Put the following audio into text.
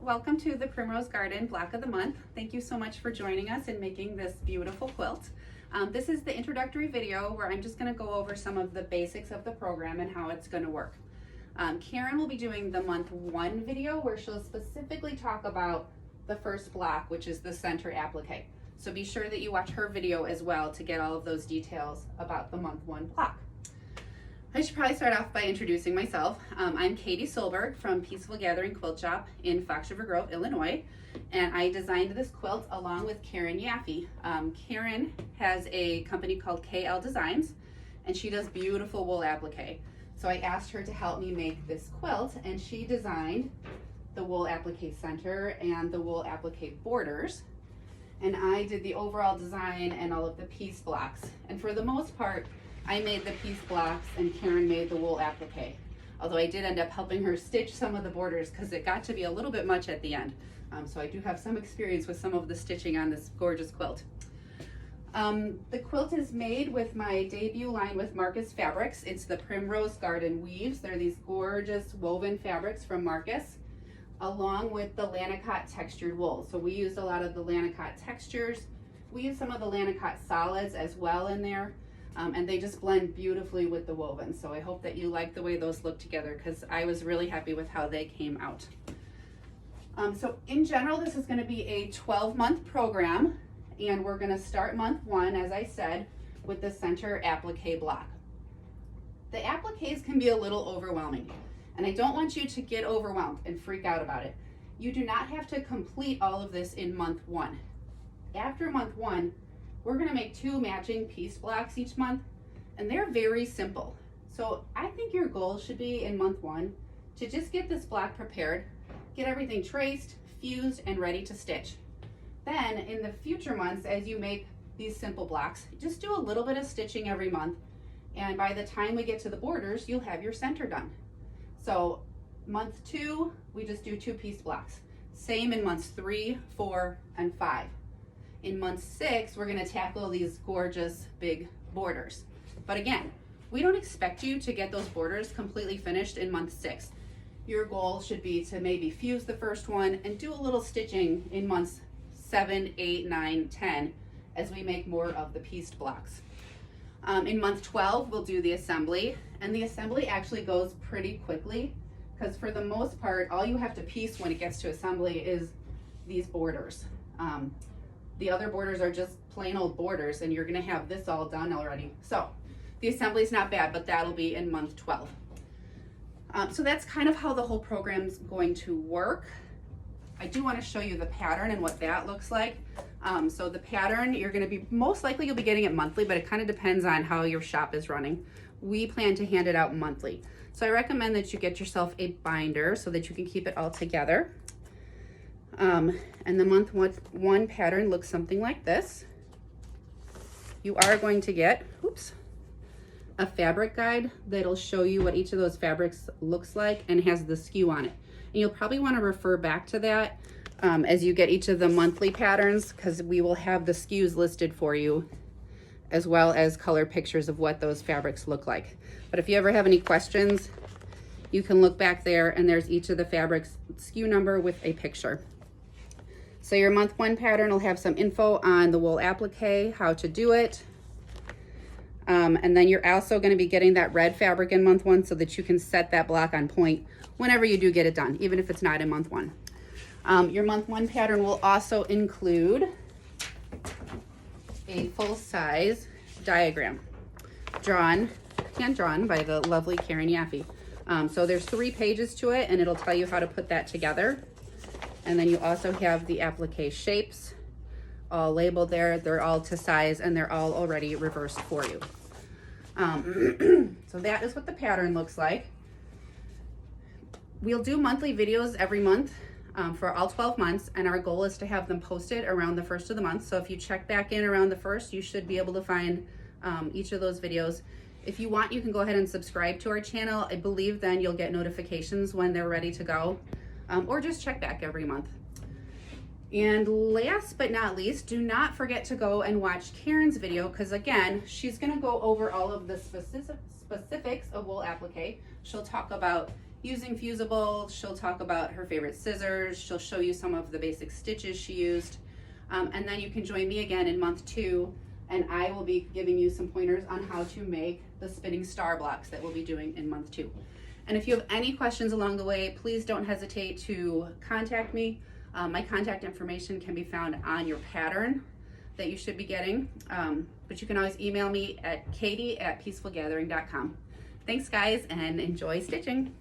welcome to the Primrose Garden Block of the Month. Thank you so much for joining us in making this beautiful quilt. This is the introductory video where I'm just going to go over some of the basics of the program and how it's going to work. Karen will be doing the month 1 video where she'll specifically talk about the first block, which is the center applique. So be sure that you watch her video as well to get all of those details about the month 1 block. I should probably start off by introducing myself. I'm Katie Solberg from Peaceful Gathering Quilt Shop in Fox River Grove, Illinois, and I designed this quilt along with Karen Yaffe. Karen has a company called KL Designs, and she does beautiful wool applique. So I asked her to help me make this quilt, and she designed the wool applique center and the wool applique borders, and I did the overall design and all of the piece blocks. And for the most part, I made the piece blocks and Karen made the wool applique. Although I did end up helping her stitch some of the borders because it got to be a little bit much at the end. So I do have some experience with some of the stitching on this gorgeous quilt. The quilt is made with my debut line with Marcus Fabrics. It's the Primrose Garden weaves. They're these gorgeous woven fabrics from Marcus, along with the Lanacott textured wool. So we used a lot of the Lanacott textures. We used some of the Lanacott solids as well in there. And they just blend beautifully with the woven. So I hope that you like the way those look together because I was really happy with how they came out. So in general, this is going to be a 12-month program, and we're going to start month 1, as I said, with the center applique block. The appliques can be a little overwhelming, and I don't want you to get overwhelmed and freak out about it. You do not have to complete all of this in month 1. After month 1, we're going to make 2 matching piece blocks each month, and they're very simple. So I think your goal should be in month 1 to just get this block prepared, get everything traced, fused, and ready to stitch. Then in the future months, as you make these simple blocks, just do a little bit of stitching every month, and by the time we get to the borders, you'll have your center done. So month 2, we just do 2 piece blocks. Same in months 3, 4, and 5. In month 6, we're going to tackle these gorgeous big borders. But again, we don't expect you to get those borders completely finished in month 6. Your goal should be to maybe fuse the first one and do a little stitching in months 7, 8, 9, 10 as we make more of the pieced blocks. In month 12, we'll do the assembly, and the assembly actually goes pretty quickly because for the most part, all you have to piece when it gets to assembly is these borders. The other borders are just plain old borders, and you're gonna have this all done already. So the assembly is not bad, but that'll be in month 12. So that's kind of how the whole program's going to work. I do wanna show you the pattern and what that looks like. So the pattern, you're gonna be, most likely you'll be getting it monthly, but it kind of depends on how your shop is running. We plan to hand it out monthly. So I recommend that you get yourself a binder so that you can keep it all together. And the month 1 pattern looks something like this. You are going to get, a fabric guide that'll show you what each of those fabrics looks like and has the SKU on it. And you'll probably want to refer back to that as you get each of the monthly patterns, because we will have the SKUs listed for you as well as color pictures of what those fabrics look like. But if you ever have any questions, you can look back there and there's each of the fabrics SKU number with a picture. So your month 1 pattern will have some info on the wool applique, how to do it. And then you're also going to be getting that red fabric in month 1 so that you can set that block on point whenever you do get it done, even if it's not in month 1. Your month 1 pattern will also include a full-size diagram hand-drawn by the lovely Karen Yaffe. So there's 3 pages to it, and it'll tell you how to put that together. And then you also have the applique shapes all labeled there. They're all to size and they're all already reversed for you. So that is what the pattern looks like. We'll do monthly videos every month for all 12 months, and our goal is to have them posted around the 1st of the month. So if you check back in around the 1st, you should be able to find each of those videos. If you want, you can go ahead and subscribe to our channel. I believe then you'll get notifications when they're ready to go. Or just check back every month. And last but not least, do not forget to go and watch Karen's video, because again, she's going to go over all of the specifics of wool applique. She'll talk about using fusible. She'll talk about her favorite scissors. She'll show you some of the basic stitches she used. And then you can join me again in month 2, and I will be giving you some pointers on how to make the spinning star blocks that we'll be doing in month 2. And if you have any questions along the way, please don't hesitate to contact me. My contact information can be found on your pattern that you should be getting. But you can always email me at katie@peacefulgathering.com. Thanks guys, and enjoy stitching.